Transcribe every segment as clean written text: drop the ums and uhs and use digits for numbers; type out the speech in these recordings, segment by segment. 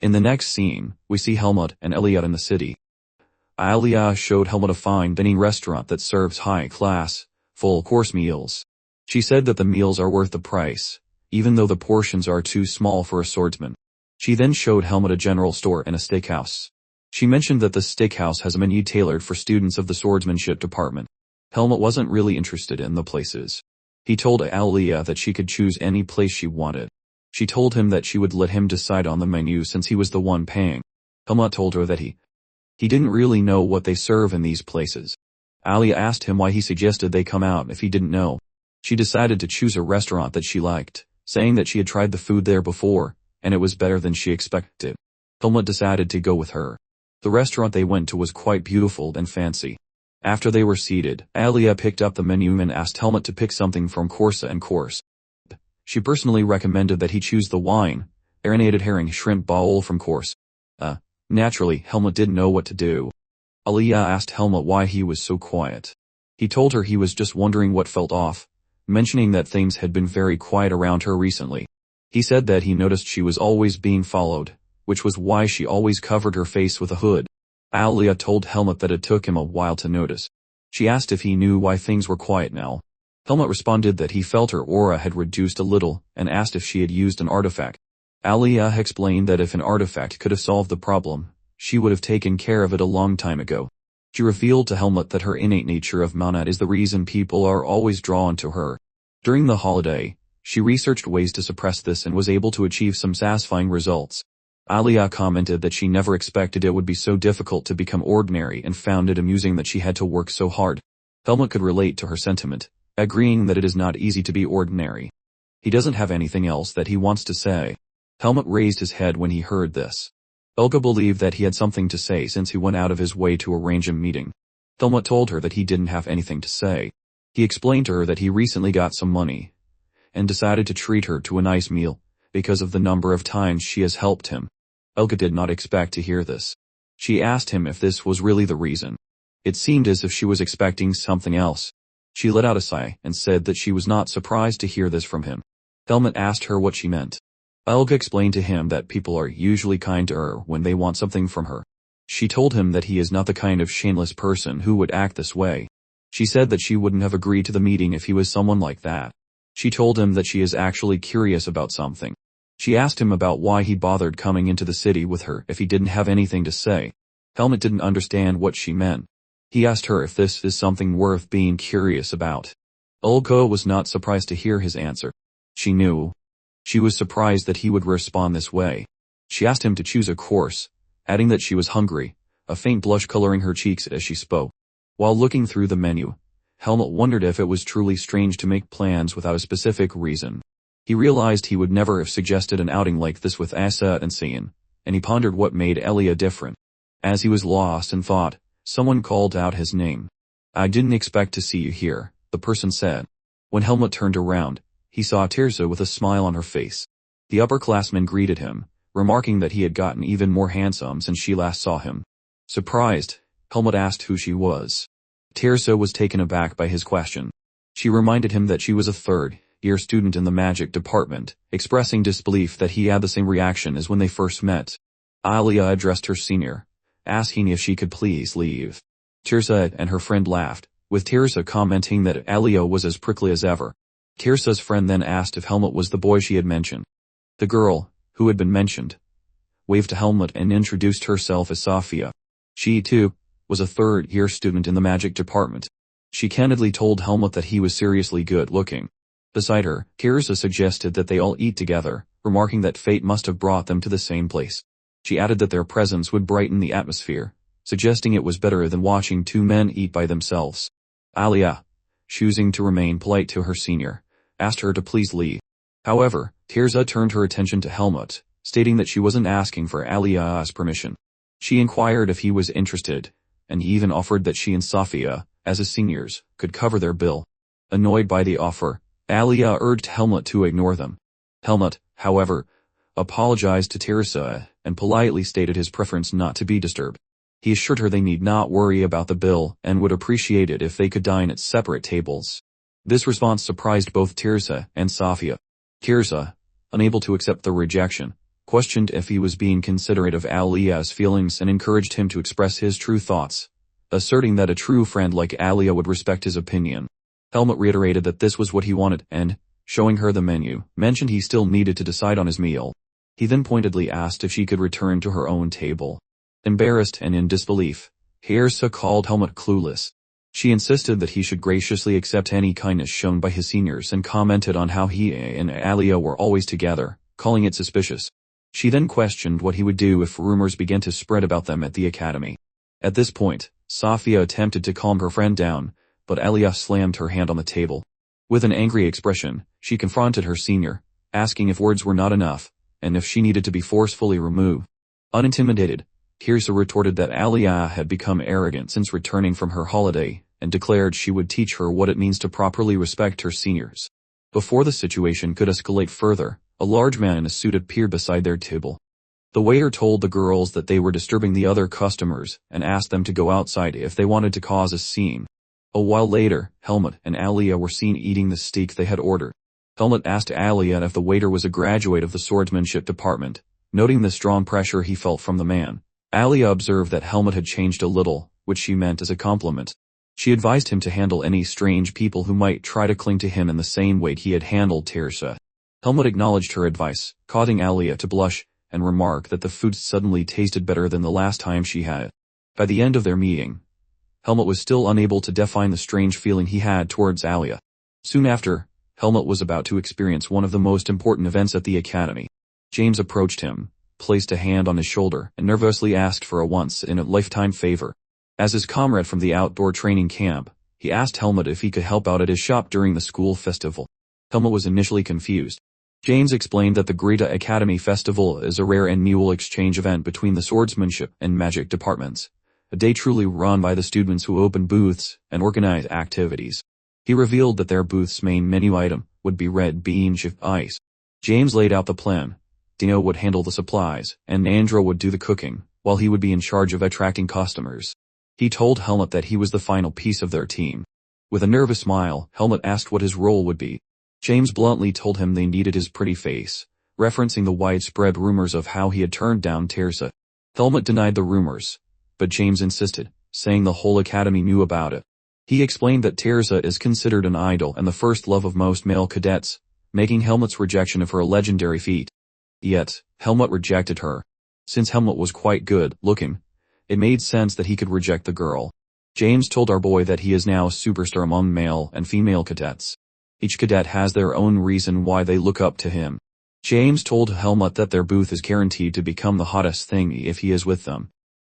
In the next scene, we see Helmut and Elia in the city. Elia showed Helmut a fine dining restaurant that serves high-class, full-course meals. She said that the meals are worth the price, even though the portions are too small for a swordsman. She then showed Helmut a general store and a steakhouse. She mentioned that the steakhouse has a menu tailored for students of the swordsmanship department. Helmut wasn't really interested in the places. He told Elia that she could choose any place she wanted. She told him that she would let him decide on the menu since he was the one paying. Helmut told her that he didn't really know what they serve in these places. Elia asked him why he suggested they come out if he didn't know. She decided to choose a restaurant that she liked, saying that she had tried the food there before, and it was better than she expected. Helmut decided to go with her. The restaurant they went to was quite beautiful and fancy. After they were seated, Elia picked up the menu and asked Helmut to pick something from course and course. She personally recommended that he choose the wine, marinated herring shrimp bowl from course. Naturally, Helmut didn't know what to do. Elia asked Helmut why he was so quiet. He told her he was just wondering what felt off, mentioning that things had been very quiet around her recently. He said that he noticed she was always being followed, which was why she always covered her face with a hood. Elia told Helmut that it took him a while to notice. She asked if he knew why things were quiet now. Helmut responded that he felt her aura had reduced a little and asked if she had used an artifact. Elia explained that if an artifact could have solved the problem, she would have taken care of it a long time ago. She revealed to Helmut that her innate nature of manha is the reason people are always drawn to her. During the holiday, she researched ways to suppress this and was able to achieve some satisfying results. Elia commented that she never expected it would be so difficult to become ordinary and found it amusing that she had to work so hard. Helmut could relate to her sentiment, agreeing that it is not easy to be ordinary. He doesn't have anything else that he wants to say. Helmut raised his head when he heard this. Olga believed that he had something to say since he went out of his way to arrange a meeting. Helmut told her that he didn't have anything to say. He explained to her that he recently got some money and decided to treat her to a nice meal because of the number of times she has helped him. Olga did not expect to hear this. She asked him if this was really the reason. It seemed as if she was expecting something else. She let out a sigh and said that she was not surprised to hear this from him. Helmut asked her what she meant. Olga explained to him that people are usually kind to her when they want something from her. She told him that he is not the kind of shameless person who would act this way. She said that she wouldn't have agreed to the meeting if he was someone like that. She told him that she is actually curious about something. She asked him about why he bothered coming into the city with her if he didn't have anything to say. Helmut didn't understand what she meant. He asked her if this is something worth being curious about. Olga was not surprised to hear his answer. She knew. She was surprised that he would respond this way. She asked him to choose a course, adding that she was hungry, a faint blush coloring her cheeks as she spoke. While looking through the menu, Helmut wondered if it was truly strange to make plans without a specific reason. He realized he would never have suggested an outing like this with Asa and Cian, and he pondered what made Elia different. As he was lost in thought, someone called out his name. "I didn't expect to see you here," the person said. When Helmut turned around, he saw Tirza with a smile on her face. The upperclassman greeted him, remarking that he had gotten even more handsome since she last saw him. Surprised, Helmut asked who she was. Tirza was taken aback by his question. She reminded him that she was a third-year student in the magic department, expressing disbelief that he had the same reaction as when they first met. Elia addressed her senior, asking if she could please leave. Tirza and her friend laughed, with Tirza commenting that Elia was as prickly as ever. Tirza's friend then asked if Helmut was the boy she had mentioned. The girl, who had been mentioned, waved to Helmut and introduced herself as Sofia. She, too, was a third-year student in the magic department. She candidly told Helmut that he was seriously good-looking. Beside her, Tirza suggested that they all eat together, remarking that fate must have brought them to the same place. She added that their presence would brighten the atmosphere, suggesting it was better than watching two men eat by themselves. Elia, choosing to remain polite to her senior, asked her to please leave. However, Tirza turned her attention to Helmut, stating that she wasn't asking for Elia's permission. She inquired if he was interested, and even offered that she and Sofia, as his seniors, could cover their bill. Annoyed by the offer, Elia urged Helmut to ignore them. Helmut, however, apologized to Tirza and politely stated his preference not to be disturbed. He assured her they need not worry about the bill and would appreciate it if they could dine at separate tables. This response surprised both Tirza and Sofia. Tirza, unable to accept the rejection, questioned if he was being considerate of Alia's feelings and encouraged him to express his true thoughts, asserting that a true friend like Alia would respect his opinion. Helmut reiterated that this was what he wanted and, showing her the menu, mentioned he still needed to decide on his meal. He then pointedly asked if she could return to her own table. Embarrassed and in disbelief, Hirsa called Helmut clueless. She insisted that he should graciously accept any kindness shown by his seniors and commented on how he and Alia were always together, calling it suspicious. She then questioned what he would do if rumors began to spread about them at the academy. At this point, Safia attempted to calm her friend down, but Alia slammed her hand on the table. With an angry expression, she confronted her senior, asking if words were not enough, and if she needed to be forcefully removed. Unintimidated, Hirsa retorted that Alia had become arrogant since returning from her holiday, and declared she would teach her what it means to properly respect her seniors. Before the situation could escalate further, a large man in a suit appeared beside their table. The waiter told the girls that they were disturbing the other customers, and asked them to go outside if they wanted to cause a scene. A while later, Helmut and Alia were seen eating the steak they had ordered. Helmut asked Alia if the waiter was a graduate of the swordsmanship department, noting the strong pressure he felt from the man. Alia observed that Helmut had changed a little, which she meant as a compliment. She advised him to handle any strange people who might try to cling to him in the same way he had handled Tirsa. Helmut acknowledged her advice, causing Alia to blush, and remark that the food suddenly tasted better than the last time she had it. By the end of their meeting, Helmut was still unable to define the strange feeling he had towards Alia. Soon after, Helmut was about to experience one of the most important events at the academy. James approached him, placed a hand on his shoulder, and nervously asked for a once-in-a-lifetime favor. As his comrade from the outdoor training camp, he asked Helmut if he could help out at his shop during the school festival. Helmut was initially confused. James explained that the Greta Academy Festival is a rare annual exchange event between the swordsmanship and magic departments, a day truly run by the students who open booths and organize activities. He revealed that their booth's main menu item would be red bean shaved ice. James laid out the plan. Dino would handle the supplies, and Andro would do the cooking, while he would be in charge of attracting customers. He told Helmut that he was the final piece of their team. With a nervous smile, Helmut asked what his role would be. James bluntly told him they needed his pretty face, referencing the widespread rumors of how he had turned down Tirsa. Helmut denied the rumors, but James insisted, saying the whole academy knew about it. He explained that Tirsa is considered an idol and the first love of most male cadets, making Helmut's rejection of her a legendary feat. Yet, Helmut rejected her. Since Helmut was quite good looking, it made sense that he could reject the girl. James told our boy that he is now a superstar among male and female cadets. Each cadet has their own reason why they look up to him. James told Helmut that their booth is guaranteed to become the hottest thing if he is with them.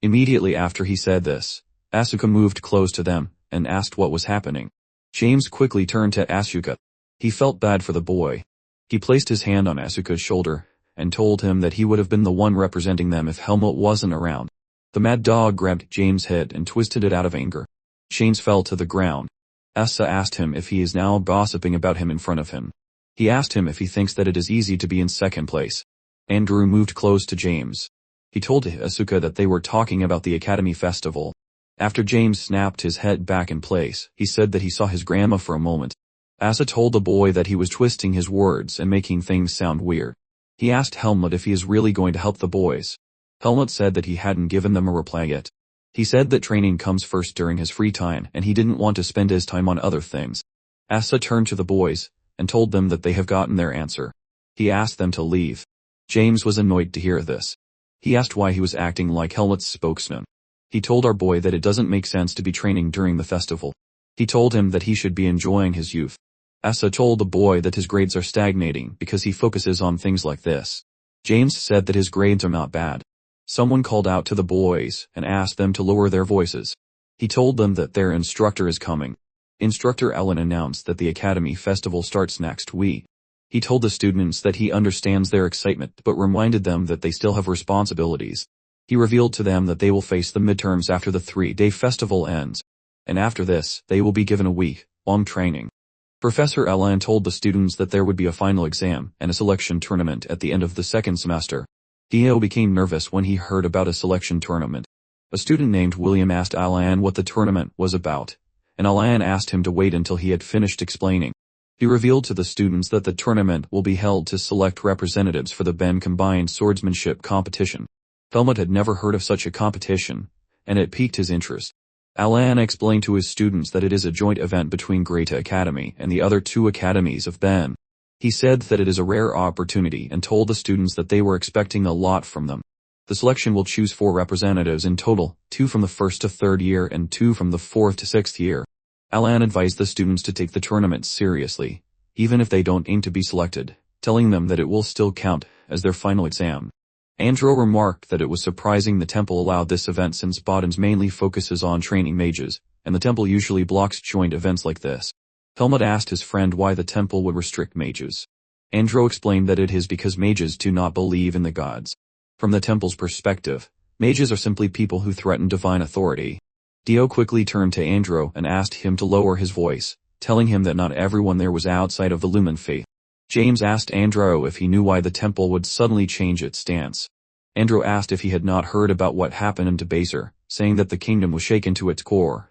Immediately after he said this, Asuka moved close to them and asked what was happening. James quickly turned to Asuka. He felt bad for the boy. He placed his hand on Asuka's shoulder and told him that he would have been the one representing them if Helmut wasn't around. The mad dog grabbed James' head and twisted it out of anger. James fell to the ground. Asa asked him if he is now gossiping about him in front of him. He asked him if he thinks that it is easy to be in second place. Andrew moved close to James. He told Asuka that they were talking about the Academy Festival. After James snapped his head back in place, he said that he saw his grandma for a moment. Asa told the boy that he was twisting his words and making things sound weird. He asked Helmut if he is really going to help the boys. Helmut said that he hadn't given them a reply yet. He said that training comes first during his free time and he didn't want to spend his time on other things. Asa turned to the boys and told them that they have gotten their answer. He asked them to leave. James was annoyed to hear this. He asked why he was acting like Helmut's spokesman. He told our boy that it doesn't make sense to be training during the festival. He told him that he should be enjoying his youth. Asa told the boy that his grades are stagnating because he focuses on things like this. James said that his grades are not bad. Someone called out to the boys and asked them to lower their voices. He told them that their instructor is coming. Instructor Ellen announced that the Academy Festival starts next week. He told the students that he understands their excitement but reminded them that they still have responsibilities. He revealed to them that they will face the midterms after the 3-day festival ends. And after this, they will be given a week-long training. Professor Ellen told the students that there would be a final exam and a selection tournament at the end of the second semester. Dio became nervous when he heard about a selection tournament. A student named William asked Alan what the tournament was about, and Alan asked him to wait until he had finished explaining. He revealed to the students that the tournament will be held to select representatives for the Ben combined swordsmanship competition. Helmut had never heard of such a competition, and it piqued his interest. Alan explained to his students that it is a joint event between Greta Academy and the other two academies of Ben. He said that it is a rare opportunity and told the students that they were expecting a lot from them. The selection will choose 4 representatives in total, 2 from the 1st to 3rd year and 2 from the 4th to 6th year. Alan advised the students to take the tournament seriously, even if they don't aim to be selected, telling them that it will still count as their final exam. Andro remarked that it was surprising the temple allowed this event since Boden's mainly focuses on training mages, and the temple usually blocks joint events like this. Helmut asked his friend why the temple would restrict mages. Andro explained that it is because mages do not believe in the gods. From the temple's perspective, mages are simply people who threaten divine authority. Dio quickly turned to Andro and asked him to lower his voice, telling him that not everyone there was outside of the Lumen faith. James asked Andro if he knew why the temple would suddenly change its stance. Andro asked if he had not heard about what happened in Debaser, saying that the kingdom was shaken to its core,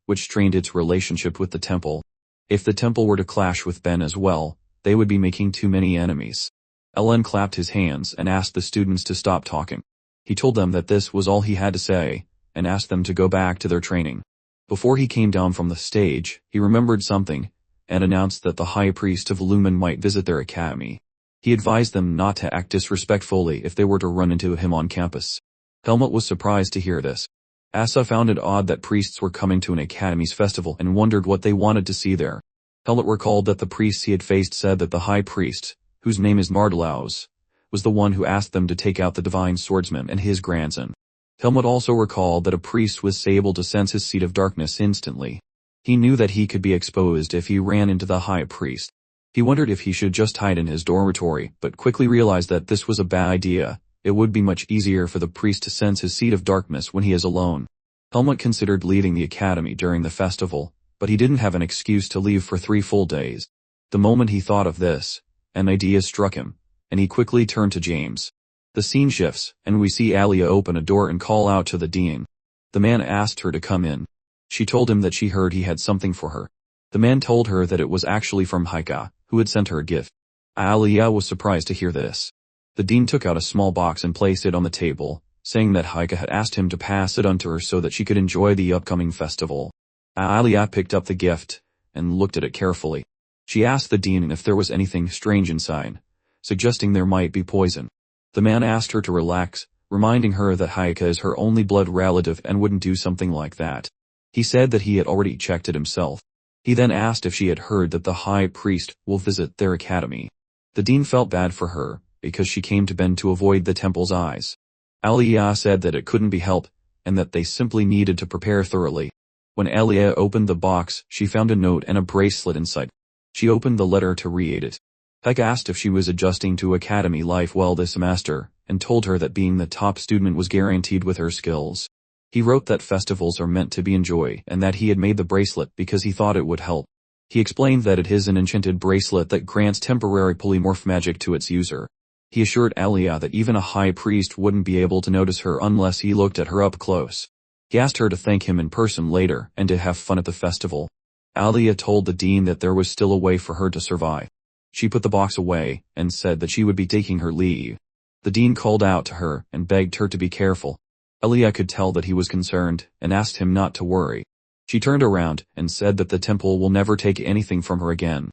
which strained its relationship with the temple. If the temple were to clash with Ben as well, they would be making too many enemies. Ellen clapped his hands and asked the students to stop talking. He told them that this was all he had to say, and asked them to go back to their training. Before he came down from the stage, he remembered something, and announced that the high priest of Lumen might visit their academy. He advised them not to act disrespectfully if they were to run into him on campus. Helmut was surprised to hear this. Asa found it odd that priests were coming to an academy's festival and wondered what they wanted to see there. Helmut recalled that the priests he had faced said that the high priest, whose name is Mardalaus, was the one who asked them to take out the divine swordsman and his grandson. Helmut also recalled that a priest was able to sense his seed of darkness instantly. He knew that he could be exposed if he ran into the high priest. He wondered if he should just hide in his dormitory, but quickly realized that this was a bad idea. It would be much easier for the priest to sense his seed of darkness when he is alone. Helmut considered leaving the academy during the festival, but he didn't have an excuse to leave for 3 full days. The moment he thought of this, an idea struck him, and he quickly turned to James. The scene shifts, and we see Alia open a door and call out to the dean. The man asked her to come in. She told him that she heard he had something for her. The man told her that it was actually from Haika, who had sent her a gift. Alia was surprised to hear this. The dean took out a small box and placed it on the table, saying that Haika had asked him to pass it unto her so that she could enjoy the upcoming festival. Alia picked up the gift and looked at it carefully. She asked the dean if there was anything strange inside, suggesting there might be poison. The man asked her to relax, reminding her that Haika is her only blood relative and wouldn't do something like that. He said that he had already checked it himself. He then asked if she had heard that the high priest will visit their academy. The dean felt bad for her, because she came to Ben to avoid the temple's eyes. Alia said that it couldn't be helped, and that they simply needed to prepare thoroughly. When Alia opened the box, she found a note and a bracelet inside. She opened the letter to read it. Haika asked if she was adjusting to academy life well this semester, and told her that being the top student was guaranteed with her skills. He wrote that festivals are meant to be enjoyed and that he had made the bracelet because he thought it would help. He explained that it is an enchanted bracelet that grants temporary polymorph magic to its user. He assured Alia that even a high priest wouldn't be able to notice her unless he looked at her up close. He asked her to thank him in person later and to have fun at the festival. Alia told the dean that there was still a way for her to survive. She put the box away and said that she would be taking her leave. The dean called out to her and begged her to be careful. Alia could tell that he was concerned and asked him not to worry. She turned around and said that the temple will never take anything from her again.